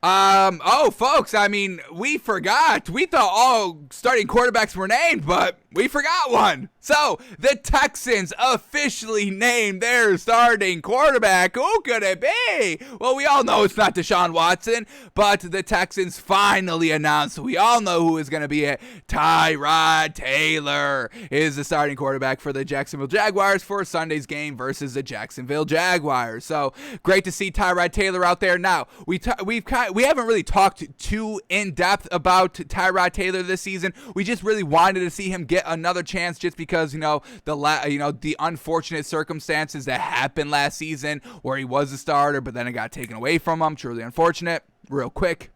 Folks, I mean, we forgot. We thought all starting quarterbacks were named, but we forgot one. So, the Texans officially named their starting quarterback. Who could it be? Well, we all know it's not Deshaun Watson, but the Texans finally announced, we all know who is going to be it. Tyrod Taylor is the starting quarterback for the Jacksonville Jaguars for Sunday's game versus the Jacksonville Jaguars. So, great to see Tyrod Taylor out there. Now, we haven't really talked too in depth about Tyrod Taylor this season. We just really wanted to see him get another chance, just because the unfortunate circumstances that happened last season where he was a starter, but then it got taken away from him. Truly unfortunate. Real quick.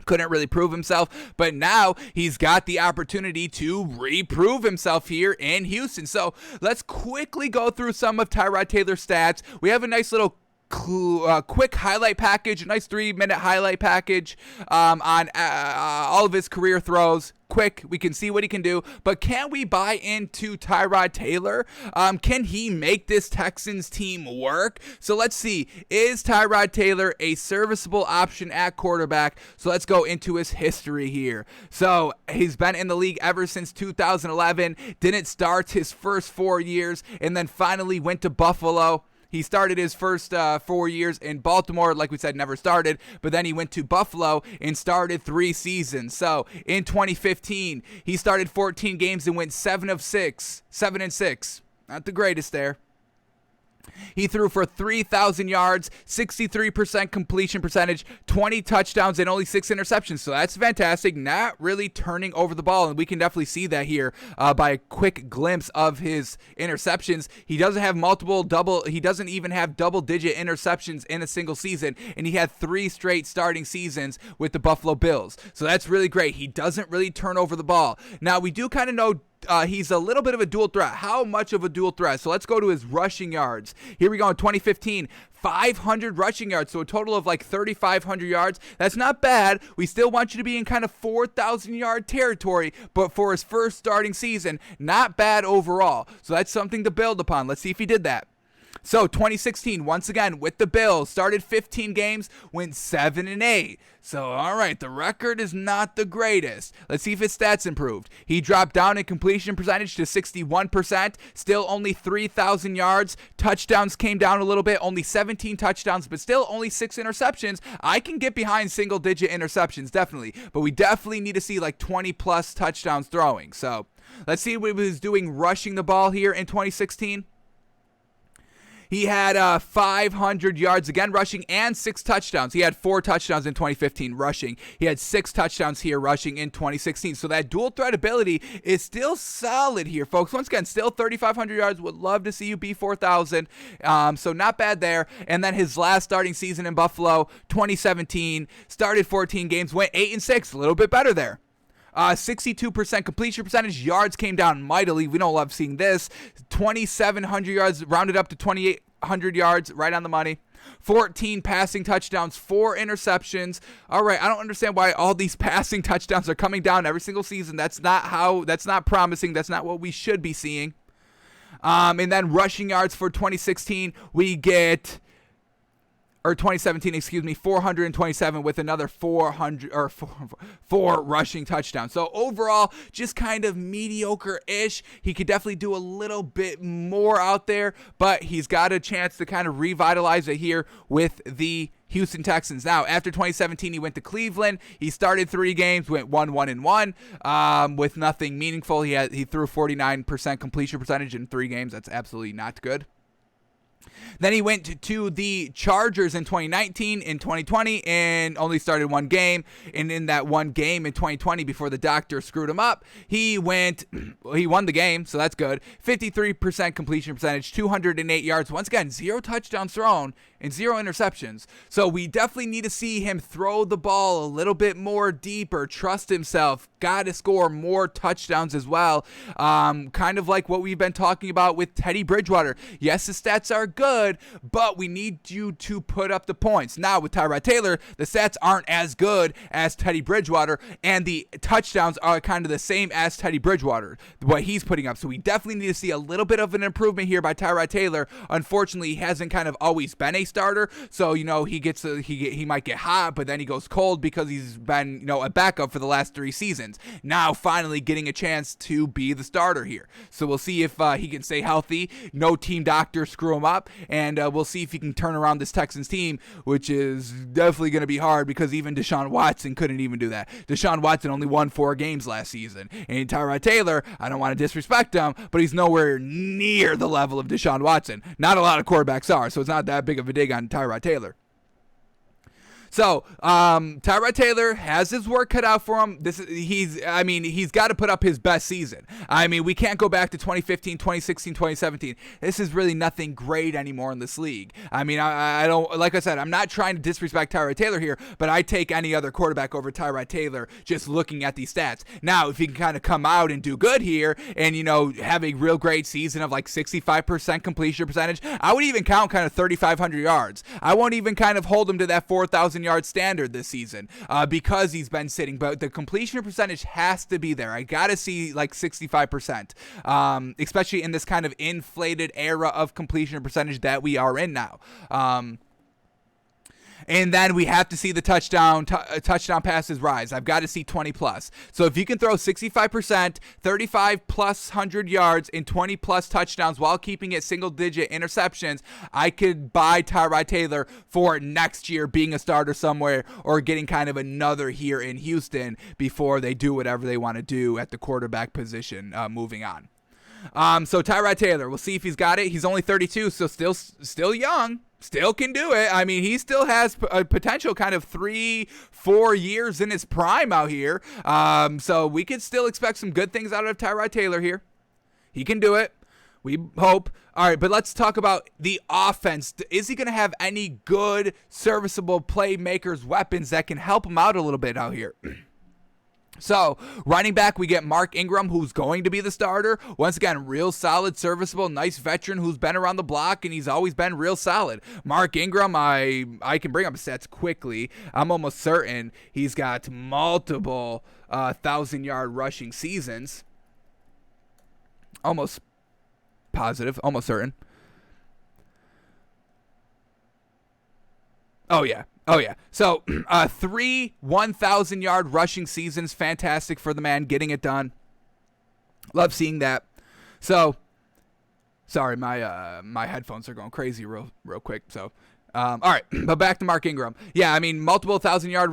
Couldn't really prove himself, but now he's got the opportunity to reprove himself here in Houston. So let's quickly go through some of Tyrod Taylor's stats. We have a nice little quick highlight package, a nice 3-minute highlight package on all of his career throws. Quick, we can see what he can do, but can we buy into Tyrod Taylor? Can he make this Texans team work? So let's see, is Tyrod Taylor a serviceable option at quarterback? So let's go into his history here. So he's been in the league ever since 2011, didn't start his first 4 years, and then finally went to Buffalo. He started his first 4 years in Baltimore, like we said, never started, but then he went to Buffalo and started 3 seasons. So in 2015, he started 14 games and went 7-6. Not the greatest there. He threw for 3,000 yards, 63% completion percentage, 20 touchdowns, and only 6 interceptions. So that's fantastic. Not really turning over the ball, and we can definitely see that here by a quick glimpse of his interceptions. He doesn't even have double-digit interceptions in a single season, and he had 3 straight starting seasons with the Buffalo Bills. So that's really great. He doesn't really turn over the ball. Now, we do kind of know he's a little bit of a dual threat. How much of a dual threat? So let's go to his rushing yards. Here we go in 2015, 500 rushing yards, so a total of like 3,500 yards. That's not bad. We still want you to be in kind of 4,000 yard territory, but for his first starting season, not bad overall. So that's something to build upon. Let's see if he did that. So 2016, once again, with the Bills, started 15 games, went 7-8. So, all right, the record is not the greatest. Let's see if his stats improved. He dropped down in completion percentage to 61%, still only 3,000 yards. Touchdowns came down a little bit, only 17 touchdowns, but still only 6 interceptions. I can get behind single-digit interceptions, definitely, but we definitely need to see like 20-plus touchdowns throwing. So, let's see what he was doing rushing the ball here in 2016. He had 500 yards again rushing and 6 touchdowns. He had 4 touchdowns in 2015 rushing. He had 6 touchdowns here rushing in 2016. So that dual threat ability is still solid here, folks. Once again, still 3,500 yards. Would love to see you be 4,000. So not bad there. And then his last starting season in Buffalo, 2017, started 14 games, went 8-6. A little bit better there. 62% completion percentage. Yards came down mightily. We don't love seeing this. 2,700 yards, rounded up to 2,800 yards, right on the money. 14 passing touchdowns, 4 interceptions. All right, I don't understand why all these passing touchdowns are coming down every single season. That's not promising. That's not what we should be seeing. And then rushing yards for 2016, we get... or 2017, 427 with another 4 rushing touchdowns. So overall, just kind of mediocre-ish. He could definitely do a little bit more out there, but he's got a chance to kind of revitalize it here with the Houston Texans. Now, after 2017, he went to Cleveland. He started 3 games, went 1-1-1 with nothing meaningful. He threw 49% completion percentage in 3 games. That's absolutely not good. Then he went to the Chargers in 2019, in 2020, and only started 1 game. And in that 1 game in 2020, before the doctor screwed him up, he won the game, so that's good. 53% completion percentage, 208 yards. Once again, 0 touchdowns thrown and 0 interceptions. So we definitely need to see him throw the ball a little bit more deeper, trust himself, got to score more touchdowns as well. Kind of like what we've been talking about with Teddy Bridgewater. Yes, the stats are good, but we need you to put up the points. Now with Tyrod Taylor, the stats aren't as good as Teddy Bridgewater, and the touchdowns are kind of the same as Teddy Bridgewater, what he's putting up. So we definitely need to see a little bit of an improvement here by Tyrod Taylor. Unfortunately, he hasn't kind of always been a starter. So, he might get hot, but then he goes cold because he's been, a backup for the last 3 seasons. Now, finally getting a chance to be the starter here. So we'll see if he can stay healthy, no team doctor screw him up, and we'll see if he can turn around this Texans team, which is definitely going to be hard because even Deshaun Watson couldn't even do that. Deshaun Watson only won 4 games last season. And Tyrod Taylor, I don't want to disrespect him, but he's nowhere near the level of Deshaun Watson. Not a lot of quarterbacks are, so it's not that big of a dig on Tyrod Taylor. So, Tyrod Taylor has his work cut out for him. He's got to put up his best season. I mean, we can't go back to 2015, 2016, 2017. This is really nothing great anymore in this league. I mean, I don't, like I said, I'm not trying to disrespect Tyrod Taylor here, but I take any other quarterback over Tyrod Taylor just looking at these stats. Now, if he can kind of come out and do good here and, have a real great season of like 65% completion percentage, I would even count kind of 3,500 yards. I won't even kind of hold him to that 4,000 yard standard this season because he's been sitting, but the completion percentage has to be there. I gotta see like 65%, especially in this kind of inflated era of completion percentage that we are in now. And then we have to see the touchdown passes rise. I've got to see 20 plus. So if you can throw 65%, 35 plus 100 yards, and 20 plus touchdowns while keeping it single digit interceptions, I could buy Tyrod Taylor for next year being a starter somewhere or getting kind of another here in Houston before they do whatever they want to do at the quarterback position moving on. So Tyrod Taylor, we'll see if he's got it. He's only 32, so still young. Still can do it. I mean, he still has a potential kind of 3-4 years in his prime out here. So we could still expect some good things out of Tyrod Taylor here. He can do it. We hope. All right, but let's talk about the offense. Is he going to have any good, serviceable playmakers, weapons that can help him out a little bit out here? So, running back, we get Mark Ingram, who's going to be the starter. Once again, real solid, serviceable, nice veteran who's been around the block, and he's always been real solid. Mark Ingram, I can bring up stats quickly. I'm almost certain he's got multiple 1,000-yard rushing seasons. Almost positive, almost certain. Oh, yeah. So, 3 1,000-yard rushing seasons. Fantastic for the man getting it done. Love seeing that. So, sorry, my headphones are going crazy real quick. So, all right, but back to Mark Ingram. Yeah, I mean, multiple 1,000-yard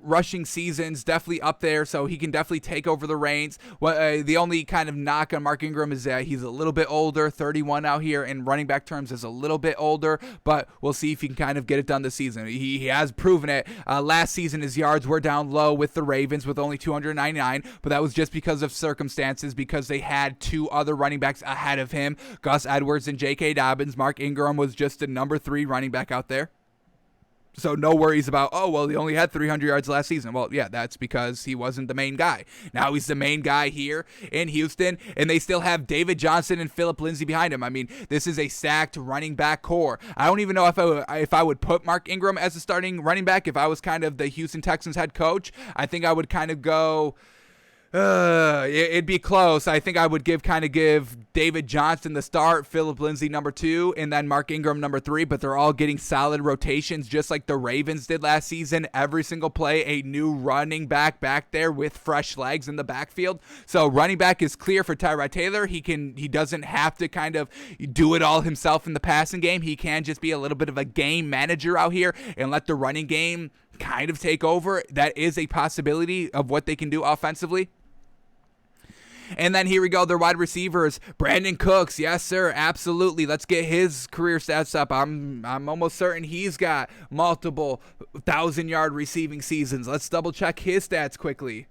rushing seasons, definitely up there, so he can definitely take over the reins. The only kind of knock on Mark Ingram is that he's a little bit older, 31 out here, in running back terms is a little bit older, but we'll see if he can kind of get it done this season. He has proven it. Last season, his yards were down low with the Ravens with only 299, but that was just because of circumstances, because they had 2 other running backs ahead of him, Gus Edwards and J.K. Dobbins. Mark Ingram was just a number 3 running back out there. So no worries about, he only had 300 yards last season. Well, yeah, that's because he wasn't the main guy. Now he's the main guy here in Houston, and they still have David Johnson and Phillip Lindsay behind him. I mean, this is a stacked running back core. I don't even know if I would put Mark Ingram as a starting running back. If I was kind of the Houston Texans head coach, I think I would kind of go... it'd be close. I think I would give David Johnson the start, Phillip Lindsay number 2, and then Mark Ingram number 3, but they're all getting solid rotations just like the Ravens did last season. Every single play, a new running back there with fresh legs in the backfield. So running back is clear for Tyrod Taylor. He doesn't have to kind of do it all himself in the passing game. He can just be a little bit of a game manager out here and let the running game kind of take over. That is a possibility of what they can do offensively. And then here we go, their wide receivers, Brandon Cooks. Yes, sir, absolutely. Let's get his career stats up. I'm almost certain he's got multiple 1,000-yard receiving seasons. Let's double check his stats quickly.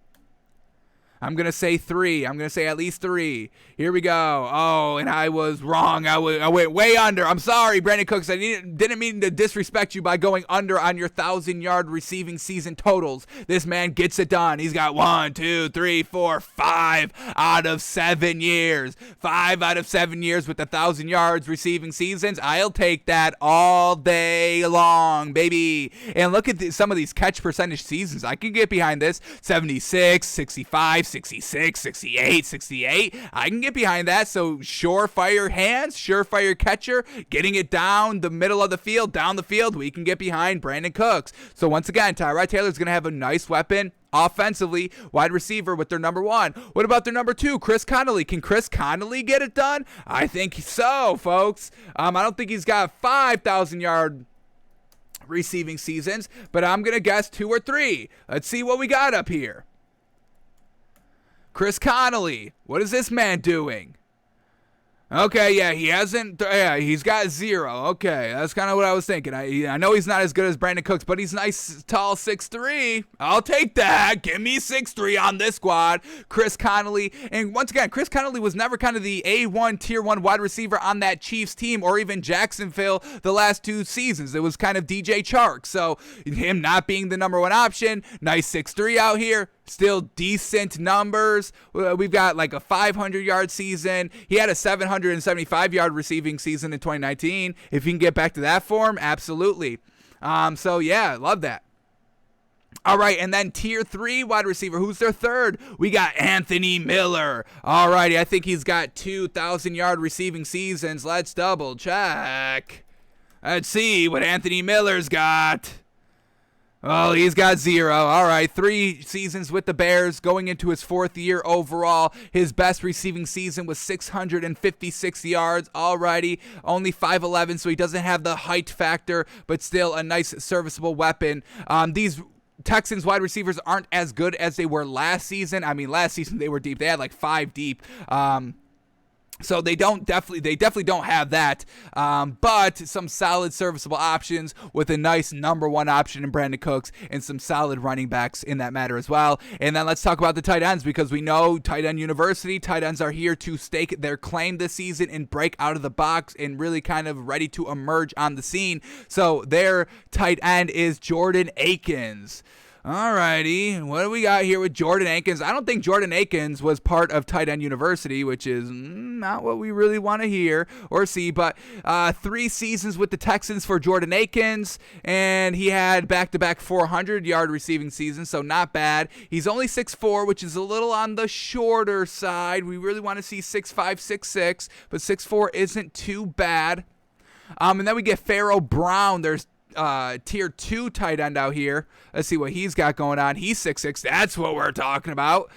I'm going to say 3. I'm going to say at least 3. Here we go. Oh, and I was wrong. I went way under. I'm sorry, Brandon Cooks. I didn't mean to disrespect you by going under on your 1,000-yard receiving season totals. This man gets it done. He's got 1, 2, 3, 4, 5 out of 7 years. 5 out of 7 years with 1,000 yards receiving seasons. I'll take that all day long, baby. And look at some of these catch percentage seasons. I can get behind this. 76, 65, 66, 68, 68. I can get behind that. So surefire hands, surefire catcher, getting it down the middle of the field, down the field. We can get behind Brandon Cooks. So once again, Tyrod Taylor's going to have a nice weapon offensively, wide receiver with their number one. What about their number two, Chris Connolly? Can Chris Connolly get it done? I think so, folks. I don't think he's got 5,000-yard receiving seasons, but I'm going to guess 2 or 3. Let's see what we got up here. Chris Connolly. What is this man doing? Okay, yeah, he hasn't. Yeah, he's got 0. Okay, that's kind of what I was thinking. I know he's not as good as Brandon Cooks, but he's nice, tall, 6'3". I'll take that. Give me 6'3" on this squad. Chris Connolly, and once again, Chris Connolly was never kind of the A1 tier 1 wide receiver on that Chiefs team, or even Jacksonville the last 2 seasons. It was kind of DJ Chark. So him not being the number 1 option, nice 6'3" out here. Still decent numbers. We've got like a 500-yard season. He had a 775-yard receiving season in 2019. If he can get back to that form, absolutely. So, yeah, love that. All right, and then tier 3 wide receiver. Who's their third? We got Anthony Miller. All righty, I think he's got 2,000-yard receiving seasons. Let's double check. Let's see what Anthony Miller's got. Oh, he's got 0. All right, 3 seasons with the Bears, going into his 4th year overall. His best receiving season was 656 yards. All righty, only 5'11", so he doesn't have the height factor, but still a nice serviceable weapon. These Texans wide receivers aren't as good as they were last season. I mean, last season they were deep. They had like 5 deep. So they definitely don't have that, but some solid serviceable options with a nice number 1 option in Brandon Cooks and some solid running backs in that matter as well. And then let's talk about the tight ends, because we know tight end university, tight ends are here to stake their claim this season and break out of the box and really kind of ready to emerge on the scene. So their tight end is Jordan Akins. Alrighty, what do we got here with Jordan Akins? I don't think Jordan Akins was part of Tight End University, which is not what we really want to hear or see, but 3 seasons with the Texans for Jordan Akins, and he had back-to-back 400-yard receiving seasons, so not bad. He's only 6'4", which is a little on the shorter side. We really want to see 6'5", 6'6", but 6'4" isn't too bad. And then we get Pharaoh Brown. There's tier 2 tight end out here. Let's see what he's got going on. He's 6'6". That's what we're talking about.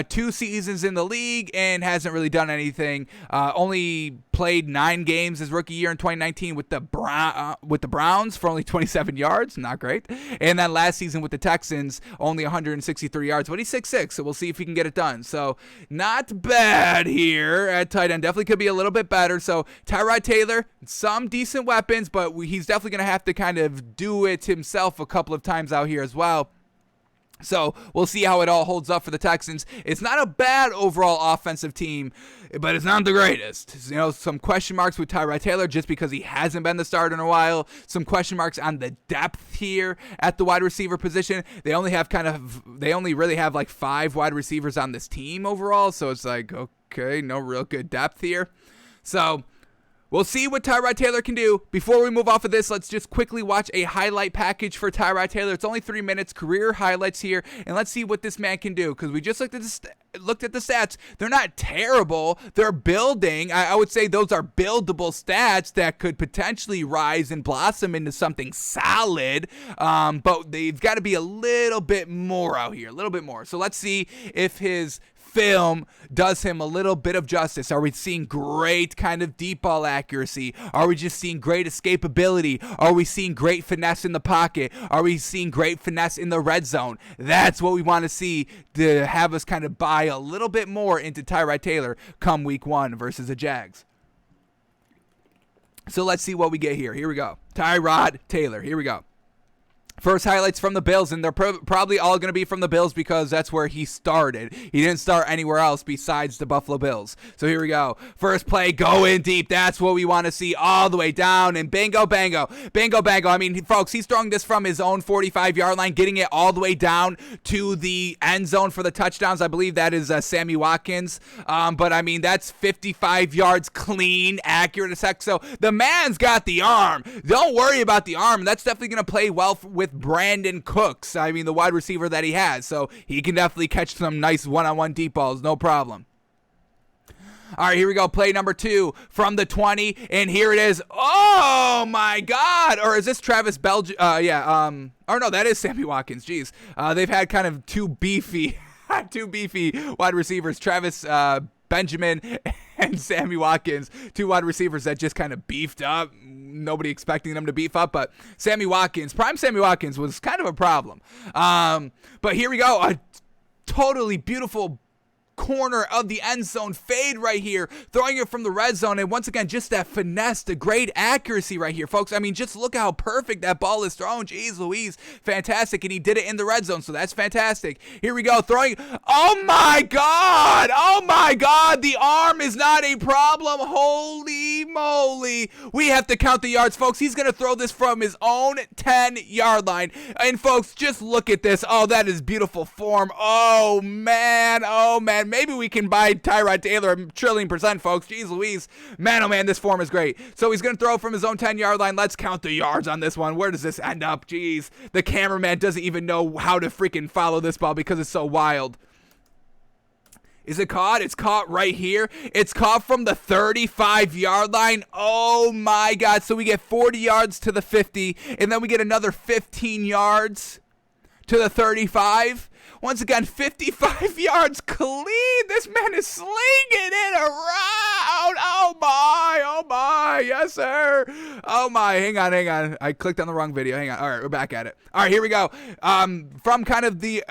2 seasons in the league and hasn't really done anything. Only played 9 games his rookie year in 2019 with the Browns for only 27 yards. Not great. And then last season with the Texans, only 163 yards. But he's 6'6", so we'll see if he can get it done. So not bad here at tight end. Definitely could be a little bit better. So Tyrod Taylor, some decent weapons, but he's definitely going to have to kind of do it himself a couple of times out here as well. So we'll see how it all holds up for the Texans. It's not a bad overall offensive team, but it's not the greatest. You know, some question marks with Tyrod Taylor just because he hasn't been the starter in a while. Some question marks on the depth here at the wide receiver position. They only really have like 5 wide receivers on this team overall. So it's like, okay, no real good depth here. So we'll see what Tyrod Taylor can do. Before we move off of this, let's just quickly watch a highlight package for Tyrod Taylor. It's only 3 minutes, career highlights here, and let's see what this man can do, because we just looked at the stats. They're not terrible. They're building. I would say those are buildable stats that could potentially rise and blossom into something solid, but they've got to be a little bit more out here, a little bit more. So let's see if his film does him a little bit of justice. Are we seeing great kind of deep ball accuracy? Are we just seeing great escapability? Are we seeing great finesse in the pocket? Are we seeing great finesse in the red zone? That's what we want to see to have us kind of buy a little bit more into Tyrod Taylor come week 1 versus the Jags. So let's see what we get here. Here we go. Tyrod Taylor. Here we go. First highlights from the Bills, and they're probably all going to be from the Bills because that's where he started. He didn't start anywhere else besides the Buffalo Bills. So here we go. First play, go in deep. That's what we want to see all the way down, and bingo, bango. Bingo, bango. I mean, folks, he's throwing this from his own 45-yard line, getting it all the way down to the end zone for the touchdowns. I believe that is Sammy Watkins. But, I mean, that's 55 yards clean, accurate as heck. So the man's got the arm. Don't worry about the arm. That's definitely going to play well with with Brandon Cooks. I mean, the wide receiver that he has. So he can definitely catch some nice one-on-one deep balls, no problem. All right, here we go. Play number 2 from the 20, and here it is. Oh my God! Or is this Travis Belge? Or no, that is Sammy Watkins. Jeez, they've had kind of two beefy wide receivers, Travis Benjamin and Sammy Watkins, 2 wide receivers that just kind of beefed up. Nobody expecting them to beef up, but prime Sammy Watkins was kind of a problem. But here we go. A totally beautiful corner of the end zone fade right here, throwing it from the red zone, and once again, just that finesse, the great accuracy right here, folks. I mean, just look how perfect that ball is thrown. Jeez Louise, fantastic, and he did it in the red zone, so that's fantastic. Here we go, throwing. Oh my God, the arm is not a problem. Holy moly, we have to count the yards, folks. He's gonna throw this from his own 10-yard line, and folks, just look at this. Oh, that is beautiful form. Oh man, maybe we can buy Tyrod Taylor a trillion%, folks. Jeez Louise. Man, oh man, this form is great. So he's going to throw from his own 10-yard line. Let's count the yards on this one. Where does this end up? Jeez. The cameraman doesn't even know how to freaking follow this ball because it's so wild. Is it caught? It's caught right here. It's caught from the 35-yard line. Oh my God. So we get 40 yards to the 50, and then we get another 15 yards to the 35. Once again, 55 yards clean. This man is slinging it around. Oh my. Yes, sir. Oh my. Hang on. I clicked on the wrong video. Hang on. All right, we're back at it. All right, here we go. From kind of the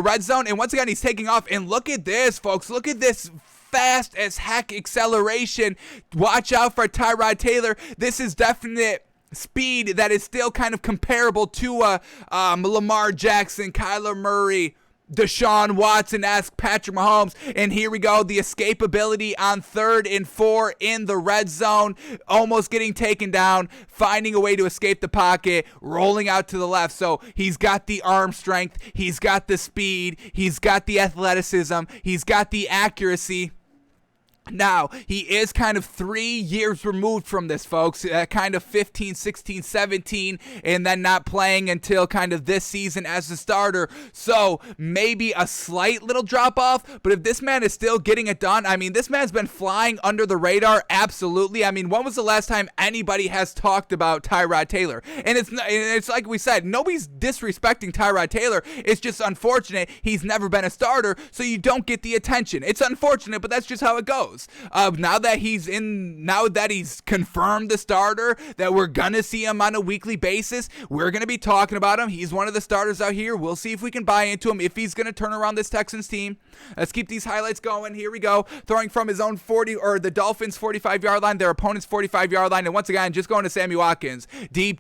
red zone, and once again, he's taking off. And look at this, folks. Look at this fast as heck acceleration. Watch out for Tyrod Taylor. This is definite speed that is still kind of comparable to Lamar Jackson, Kyler Murray, Deshaun Watson, ask Patrick Mahomes. And here we go, the escapability on 3rd and 4 in the red zone, almost getting taken down, finding a way to escape the pocket, rolling out to the left. So he's got the arm strength, he's got the speed, he's got the athleticism, he's got the accuracy. Now, he is kind of 3 years removed from this, folks, kind of 15, 16, 17, and then not playing until kind of this season as a starter. So maybe a slight little drop off, but if this man is still getting it done, I mean, this man's been flying under the radar, absolutely. I mean, when was the last time anybody has talked about Tyrod Taylor? And it's like we said, nobody's disrespecting Tyrod Taylor. It's just unfortunate he's never been a starter, so you don't get the attention. It's unfortunate, but that's just how it goes. Now that he's confirmed the starter, that we're gonna see him on a weekly basis, we're gonna be talking about him. He's one of the starters out here. We'll see if we can buy into him, if he's gonna turn around this Texans team. Let's keep these highlights going. Here we go, throwing from his own 40 or the Dolphins 45-yard line, their opponent's 45-yard line, and once again, just going to Sammy Watkins, deep,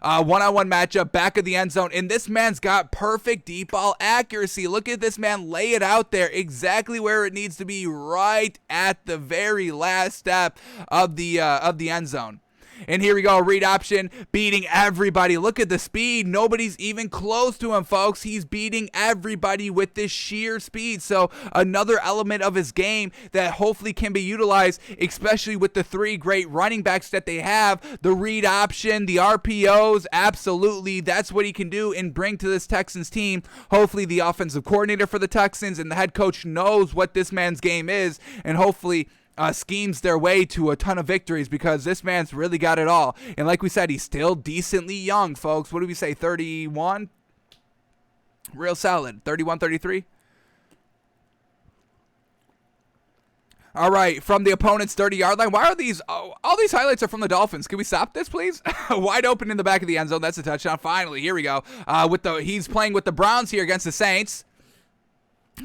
one-on-one matchup, back of the end zone, and this man's got perfect deep ball accuracy. Look at this man lay it out there exactly where it needs to be, right at the very last step of the end zone. And here we go, read option, beating everybody. Look at the speed. Nobody's even close to him, folks. He's beating everybody with this sheer speed. So another element of his game that hopefully can be utilized, especially with the 3 great running backs that they have. The read option, the RPOs, absolutely. That's what he can do and bring to this Texans team. Hopefully the offensive coordinator for the Texans and the head coach knows what this man's game is, and hopefully schemes their way to a ton of victories, because this man's really got it all. And like we said, he's still decently young, folks. What do we say, 31? Real solid. 31, 33? All right, from the opponent's 30-yard line. Why are these? Oh, all these highlights are from the Dolphins. Can we stop this, please? Wide open in the back of the end zone. That's a touchdown. Finally, here we go. He's playing with the Browns here against the Saints.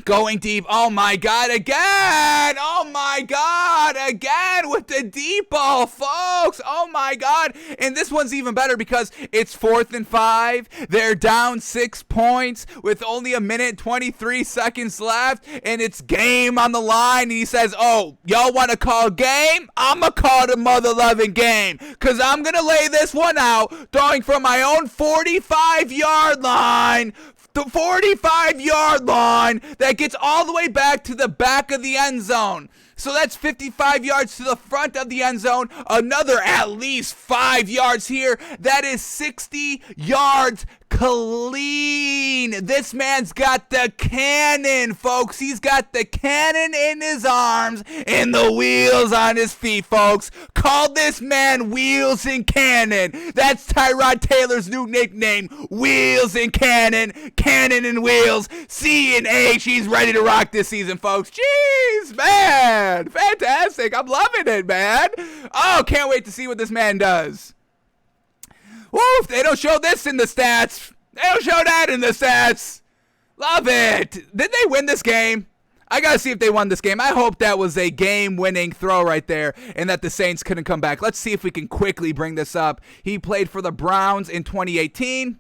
Going deep. Oh my God, again. Oh my God, again with the deep ball, folks. Oh my God. And this one's even better because it's 4th and 5. They're down 6 points with only a minute 23 seconds left, and it's game on the line. And he says, oh, y'all want to call game? I'm going to call the mother loving game, because I'm going to lay this one out, throwing from my own 45-yard line. The 45-yard line that gets all the way back to the back of the end zone. So that's 55 yards to the front of the end zone. Another at least 5 yards here. That is 60 yards clean. This man's got the cannon, folks. He's got the cannon in his arms and the wheels on his feet, folks. Call this man Wheels and Cannon. That's Tyrod Taylor's new nickname, Wheels and Cannon. Cannon and Wheels. C and H. He's ready to rock this season, folks. Jeez, man. Fantastic. I'm loving it, man. Oh, can't wait to see what this man does. Woof, they don't show this in the stats. They don't show that in the stats. Love it. Did they win this game? I got to see if they won this game. I hope that was a game-winning throw right there and that the Saints couldn't come back. Let's see if we can quickly bring this up. He played for the Browns in 2018.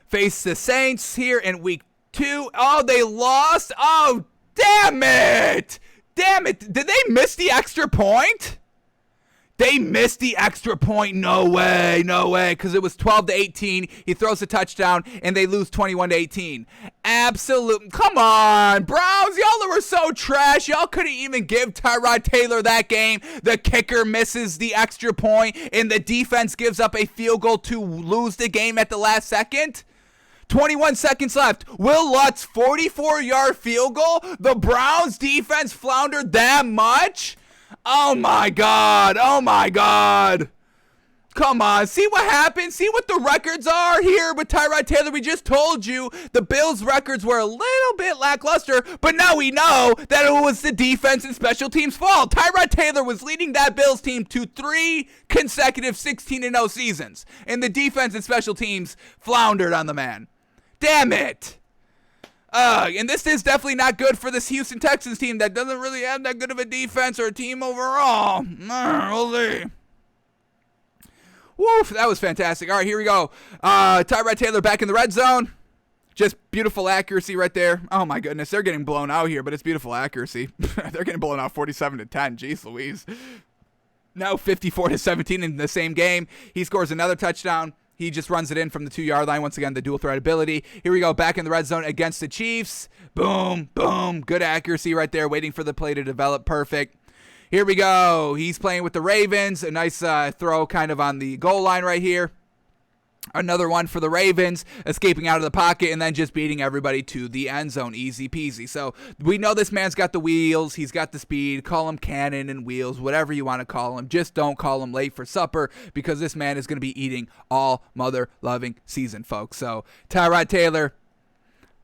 Faced the Saints here in week 2. Oh, they lost. Oh, damn it. Damn it. Did they miss the extra point? They missed the extra point. No way, because it was 12-18. He throws a touchdown, and they lose 21-18. Absolute. Come on, Browns. Y'all were so trash. Y'all couldn't even give Tyrod Taylor that game. The kicker misses the extra point, and the defense gives up a field goal to lose the game at the last second. 21 seconds left. Will Lutz, 44-yard field goal. The Browns defense floundered that much? Oh my God. Oh my God. Come on. See what happened? See what the records are here with Tyrod Taylor. We just told you the Bills' records were a little bit lackluster, but now we know that it was the defense and special teams' fault. Tyrod Taylor was leading that Bills team to 3 consecutive 16-0 seasons, and the defense and special teams floundered on the man. Damn it. And this is definitely not good for this Houston Texans team that doesn't really have that good of a defense or a team overall. We'll see. Woof, that was fantastic. All right, here we go. Tyrod Taylor back in the red zone. Just beautiful accuracy right there. Oh, my goodness. They're getting blown out here, but it's beautiful accuracy. They're getting blown out 47-10. Jeez Louise. Now 54-17 in the same game. He scores another touchdown. He just runs it in from the 2-yard line. Once again, the dual threat ability. Here we go, back in the red zone against the Chiefs. Boom, boom. Good accuracy right there, waiting for the play to develop. Perfect. Here we go. He's playing with the Ravens. A nice throw kind of on the goal line right here. Another one for the Ravens, escaping out of the pocket and then just beating everybody to the end zone. Easy peasy. So we know this man's got the wheels. He's got the speed. Call him Cannon and Wheels, whatever you want to call him. Just don't call him late for supper because this man is going to be eating all mother-loving season, folks. So Tyrod Taylor,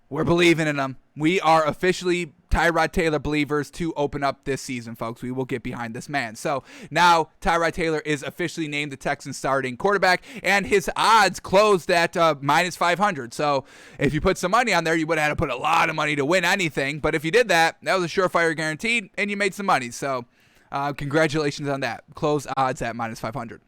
we're believing in him. We are officially Tyrod Taylor believers to open up this season, folks. We will get behind this man. So now Tyrod Taylor is officially named the Texans starting quarterback, and his odds closed at minus 500. So if you put some money on there, you would have had to put a lot of money to win anything. But if you did that, that was a surefire guaranteed, and you made some money. So congratulations on that. Close odds at minus 500.